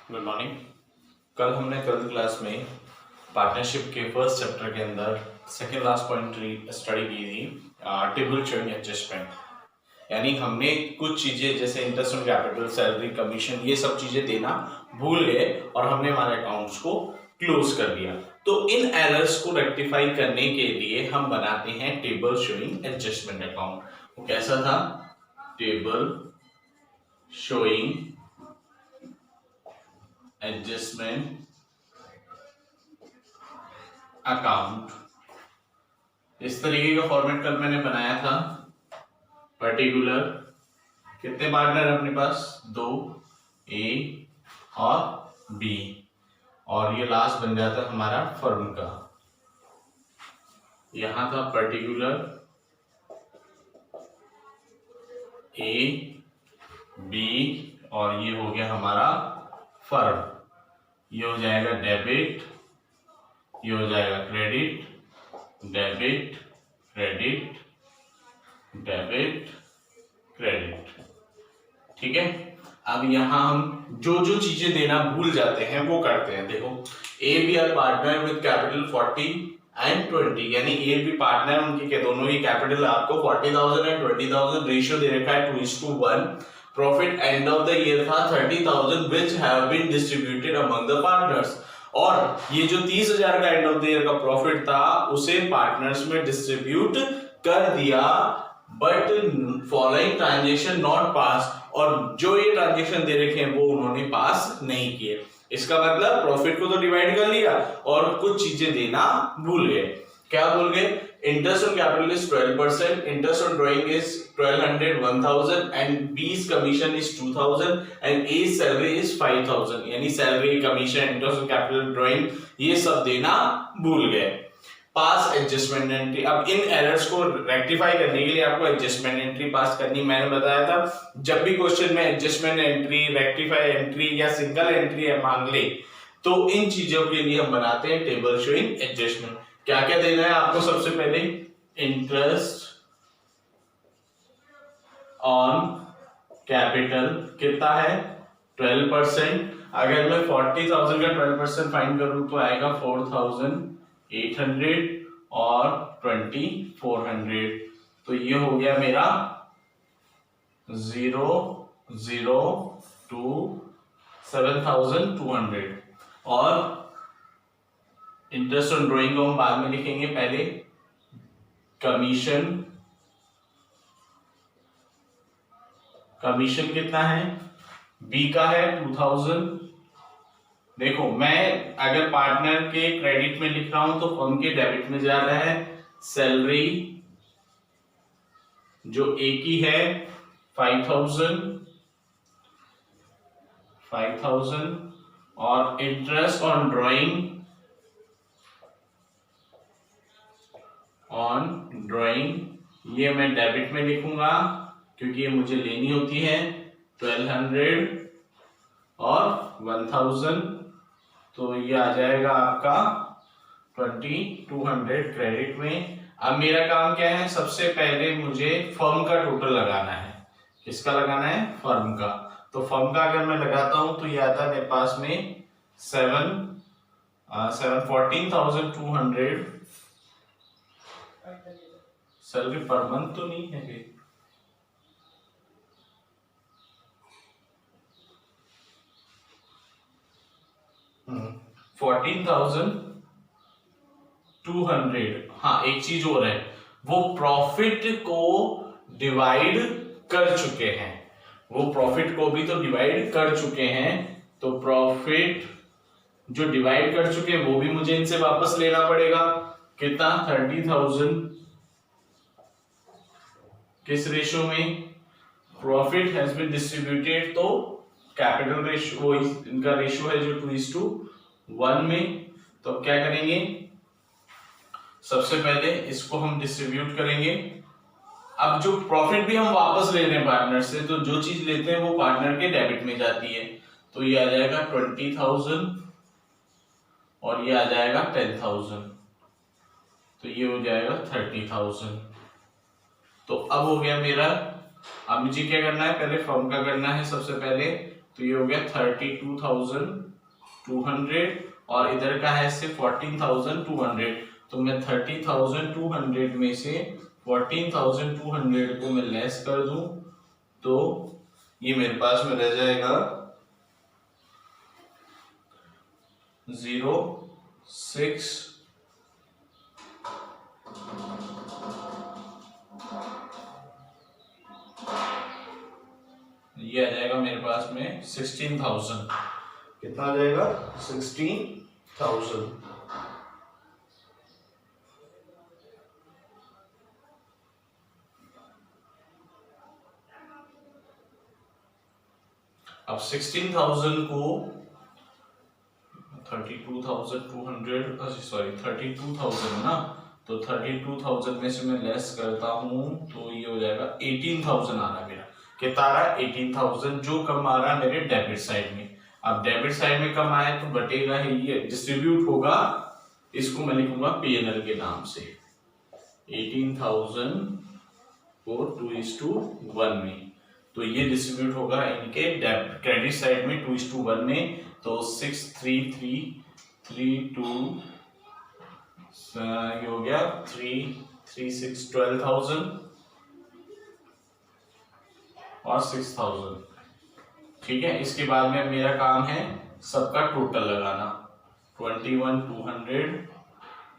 Good morning. कल हमने 12th class में पार्टनरशिप के फर्स्ट चैप्टर के अंदर सेकेंड लास्ट पॉइंट स्टडी की थी, टेबल शोइंग एडजस्टमेंट। यानी हमने कुछ चीजें जैसे interest on capital, salary, commission, ये सब चीजें देना भूल गए और हमने हमारे अकाउंट्स को क्लोज कर दिया। तो इन एरर्स को रेक्टिफाई करने के लिए हम बनाते हैं टेबल शोइंग एडजस्टमेंट अकाउंट। वो कैसा था? Table showing adjustment account. इस तरीके का फॉर्मेट कल मैंने बनाया था। पर्टिकुलर कितने पार्टनर अपने पास? 2, ए और बी, और ये लास्ट बन जाता है हमारा फर्म का। यहां था पर्टिकुलर ए बी और ये हो गया हमारा फर्म। ये हो जाएगा डेबिट, ये हो जाएगा credit, debit credit, debit credit. ठीक है। अब यहां हम जो जो चीजें देना भूल जाते हैं वो करते हैं। देखो, A B are partner with capital 40 and 20, यानी ए बी पार्टनर, उनकी के दोनों की कैपिटल आपको 40,000 एंड 20,000, रेशियो दे रखा है 2:1। Profit end of the year था 30,000 which have been distributed among the partners. और ये जो 30,000 का एंड ऑफ द ईयर का प्रॉफिट था उसे पार्टनर्स में डिस्ट्रीब्यूट कर दिया, but following transaction not pass, और जो ये ट्रांजेक्शन दे रखे हैं वो उन्होंने पास नहीं किए। इसका मतलब प्रॉफिट को तो डिवाइड कर लिया और कुछ चीजें देना भूल गए। क्या भूल गए? Interest on capital is 12%, interest on drawing is 1200 1000 and B's commission is 2000 and A's salary is 5000। यानी salary, commission, interest on capital, drawing, ये सब देना भूल गए। Pass adjustment entry. अब इन एरर्स को रेक्टिफाई करने के लिए आपको एडजस्टमेंट एंट्री पास करनी। मैंने बताया था जब भी क्वेश्चन में एडजस्टमेंट एंट्री, रेक्टिफाई एंट्री या सिंगल एंट्री मांग ले तो इन चीजों के लिए हम बनाते हैं टेबल शोइंग एडजस्टमेंट। क्या क्या देना है आपको? सबसे पहले इंटरेस्ट ऑन कैपिटल कितना है? 12%। अगर मैं 40,000 का 12% फाइंड करूं तो आएगा 4,800 और 2,400। तो ये हो गया मेरा 0,027,200। और इंटरेस्ट ऑन ड्राइंग को हम बाद में लिखेंगे, पहले कमीशन। कमीशन कितना है? बी का है 2000। देखो, मैं अगर पार्टनर के क्रेडिट में लिख रहा हूं तो फर्म के डेबिट में जा रहा है। सैलरी जो ए की है 5,000 और इंटरेस्ट ऑन ड्राइंग ये मैं डेबिट में लिखूंगा क्योंकि ये मुझे लेनी होती है 1200 और 1000। तो ये आ जाएगा आपका 2,200 क्रेडिट में। अब मेरा काम क्या है? सबसे पहले मुझे फर्म का टोटल लगाना है। किसका लगाना है? फर्म का। तो फर्म का अगर मैं लगाता हूं तो ये आता है मेरे पास में 14,200। सैलरी पर मंथ तो नहीं है कि 14,200। हाँ, एक चीज और है, वो प्रॉफिट को डिवाइड कर चुके हैं। वो प्रॉफिट को भी तो डिवाइड कर चुके हैं, तो प्रॉफिट जो डिवाइड कर चुके हैं वो भी मुझे इनसे वापस लेना पड़ेगा। कितना? 30,000। किस रेशियो में? प्रॉफिट हैज बीन डिस्ट्रीब्यूटेड, तो कैपिटल रेशियो, इनका रेशियो है जो 2:1 में। तो क्या करेंगे? सबसे पहले इसको हम डिस्ट्रीब्यूट करेंगे। अब जो प्रॉफिट भी हम वापस ले रहे हैं पार्टनर से, तो जो चीज लेते हैं वो पार्टनर के डेबिट में जाती है। तो ये आ जाएगा 20,000 और ये आ जाएगा 10,000, तो ये हो जाएगा 30,000। तो अब हो गया मेरा। अब मुझे क्या करना है? पहले फर्म का करना है। सबसे पहले तो ये हो गया 32,200 और इधर का है सिर्फ 14,200। तो मैं 30,200 में से 14,200 को मैं लेस कर दूं तो ये मेरे पास में रह जाएगा 0.6 ये आ जाएगा मेरे पास में 16,000। कितना आ जाएगा 16,000। अब 16,000 को 32,200 सॉरी 32,000 ना, तो 32,000 में से मैं लेस करता हूं तो ये हो जाएगा 18,000 आ रहा है मेरा। कितना आ रहा है 18,000, जो कम आ रहा है मेरे डेबिट साइड में। अब डेबिट साइड में कम आया तो बटेगा ही, ये डिस्ट्रीब्यूट होगा, इसको मैं लिखूंगा पीएनएल के नाम से। 18,000 को 2:1 में, तो ये डिस्ट्रीब्यूट होगा इनके क्रेडिट साइड में 2:1 में। तो 63332 ये हो गया 336 12,000 और 6,000। ठीक है, इसके बाद में मेरा काम है सबका टोटल लगाना। 21,200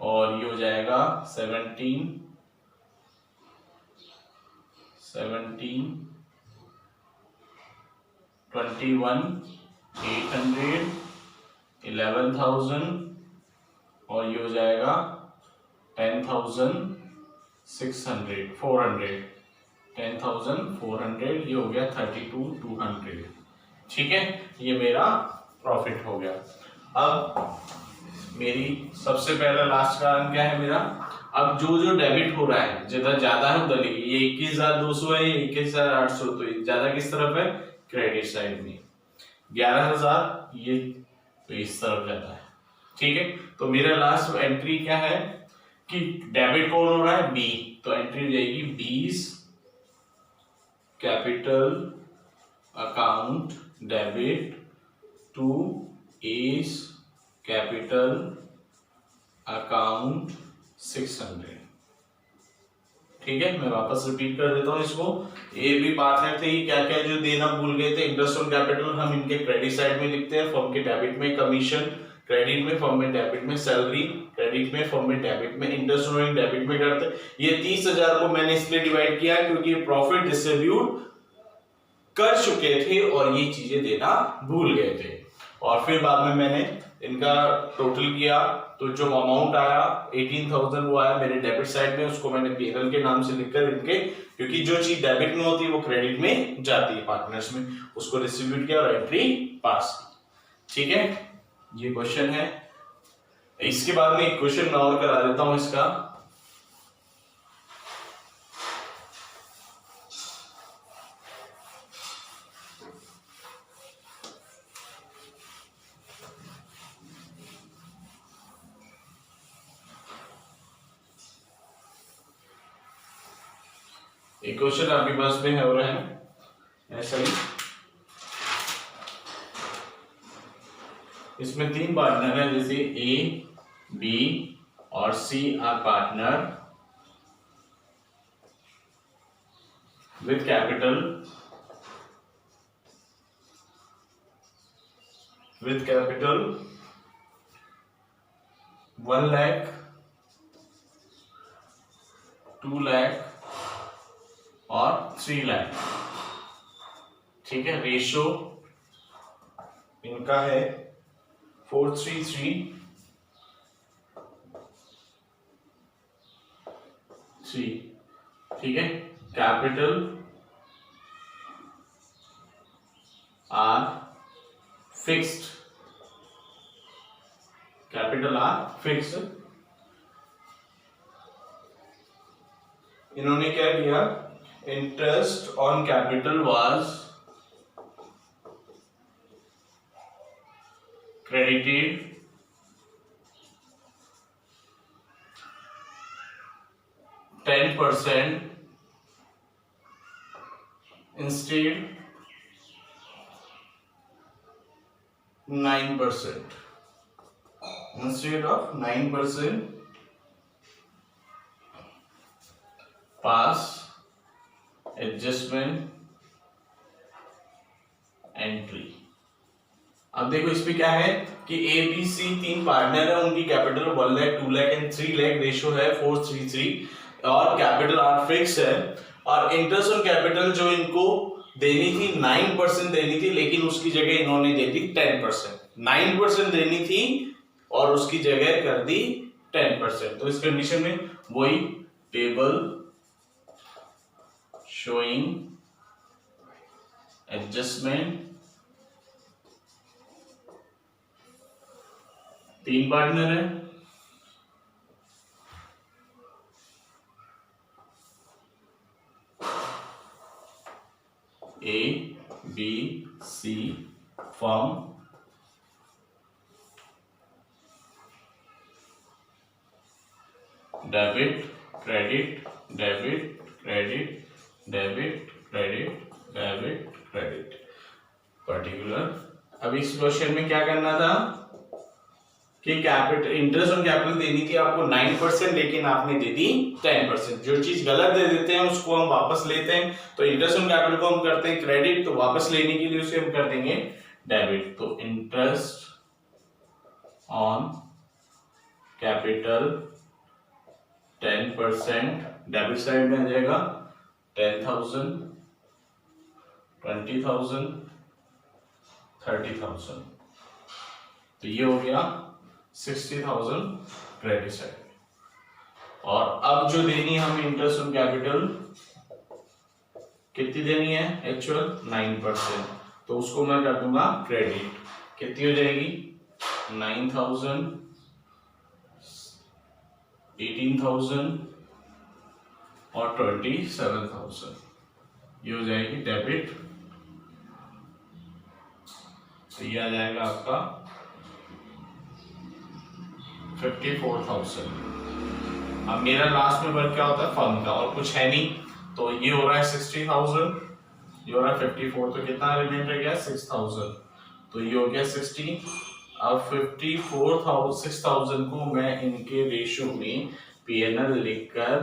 और ये हो जाएगा 17 21,800 11,000 और ये हो जाएगा 10,600 400 10,400 ये हो गया 32,200। ठीक है, ये मेरा प्रॉफिट हो गया। अब मेरी सबसे पहला लास्ट का क्या है मेरा, अब जो जो डेबिट हो रहा है जिधर ज्यादा है उधर ये 21,200 है, ये 21,800, तो ज्यादा किस तरफ है क्रेडिट साइड में। 11,000 ये तो इस तरफ ज्यादा है। ठीक है, तो मेरा लास्ट एंट्री क्या है कि डेबिट कौन हो रहा है बी, तो एंट्री हो जाएगी 20 capital account debit to S capital account 600। ठीक है, मैं वापस रिपीट कर देता हूं इसको। ये भी पार्टनर थे, क्या क्या जो देना भूल गए थे। इंटरेस्ट ऑन कैपिटल हम इनके क्रेडिट साइड में लिखते हैं, फर्म के डेबिट में कमीशन, क्रेडिट में फर्म में डेबिट में सैलरी, क्रेडिट में फर्म में डेबिट में इंटरेस्ट ऑन डेबिट में करते हैं। ये 30,000 को मैंने इसलिए डिवाइड किया क्योंकि प्रॉफिट डिस्ट्रीब्यूट कर चुके थे और ये चीजें देना भूल गए थे। और फिर बाद में मैंने इनका टोटल किया तो जो अमाउंट आया 18,000 वो आया मेरे डेबिट साइड में, उसको मैंने पीएनएल के नाम से लिखकर इनके, क्योंकि जो चीज डेबिट में होती है वो क्रेडिट में जाती है पार्टनर्स में, उसको डिस्ट्रीब्यूट किया और एंट्री पास की। ठीक है, ये क्वेश्चन है। इसके बाद में एक क्वेश्चन मैं और करा देता हूं इसका। एक क्वेश्चन आपके पास में हो रहा है ऐसा ही। इसमें 3 पार्टनर है, जैसे ए बी और C are partner with capital 1 lakh 2 lakh और 3 लाख। ठीक है, रेशो इनका है 4:3:3। ठीक है, capital R fixed, capital R fixed. इन्होंने क्या किया, interest on capital was credited %, instead 9%, instead of 9% pass adjustment entry. अब देखो इसमें क्या है कि ए बी सी तीन पार्टनर है, उनकी capital 1 lakh 2 lakh and 3 lakh, ratio है 4:3 और कैपिटल आर फिक्स है और इंटरेस्ट ऑन कैपिटल जो इनको देनी थी 9% देनी थी, लेकिन उसकी जगह इन्होंने दे दी 10%। 9% देनी थी और उसकी जगह कर दी 10%। तो इस कंडीशन में वही टेबल शोइंग एडजस्टमेंट, तीन पार्टनर है, A B C firm, debit credit debit credit debit credit debit credit particular. अब इस क्वेश्चन में क्या करना था कि कैपिटल इंटरेस्ट ऑन कैपिटल देनी थी आपको 9%, लेकिन आपने दे दी 10%। जो चीज गलत दे देते हैं उसको हम वापस लेते हैं, तो इंटरेस्ट ऑन कैपिटल को हम करते हैं क्रेडिट, तो वापस लेने के लिए उसे हम कर देंगे डेबिट। तो interest on capital 10% debit side में आ जाएगा 10,000, 20,000, 30,000, तो ये हो गया 60,000 क्रेडिट साइड। और अब जो देनी है हमें इंटरेस्ट ऑन कैपिटल कितनी देनी है, एक्चुअल 9%, तो उसको मैं कर दूंगा क्रेडिट। कितनी हो जाएगी 9,000, 18,000 और 27,000, ये हो जाएगी डेबिट। तो ये आ जाएगा आपका 54,000। अब मेरा लास्ट में वर्क क्या होता है फर्म का, और कुछ है नहीं, तो ये हो रहा है 60,000, ये हो रहा है 54, तो कितना रिमेंड रह गया 6,000, तो ये हो गया 60। अब 6,000 को मैं इनके रेशियो में पीएनएल लिखकर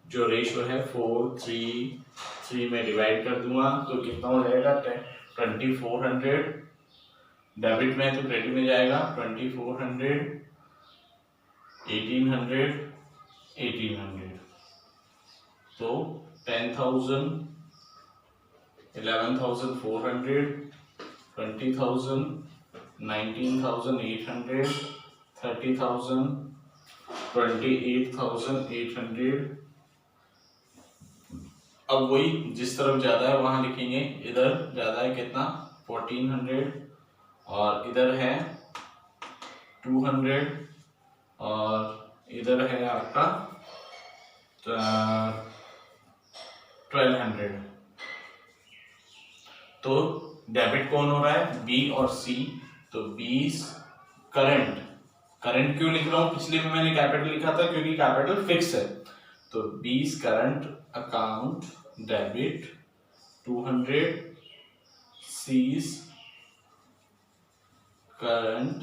जो रेशियो है 4:3 में डिवाइड कर दूंगा, तो कितना हो जाएगा 2400। डेबिट में तो क्रेडिट में जाएगा 2400, 1800, 1800, तो 10,000, 11,400, 20,000, 19,800, 30,000, 28,800। अब वही जिस तरफ ज्यादा है वहां लिखेंगे, इधर ज्यादा है कितना 1400 और इधर है 200 और इधर है आपका 1200। तो डेबिट कौन हो रहा है बी और सी, तो 20 करंट क्यों लिख रहा हूं, पिछले में मैंने कैपिटल लिखा था क्योंकि कैपिटल फिक्स है, तो 20 current account debit, 200 C's current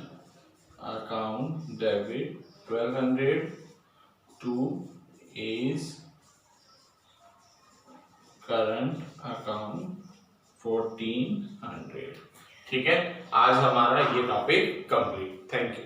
account debit, 1200 to A's current account 1400। ठीक है, आज हमारा ये टॉपिक कंप्लीट। Thank you.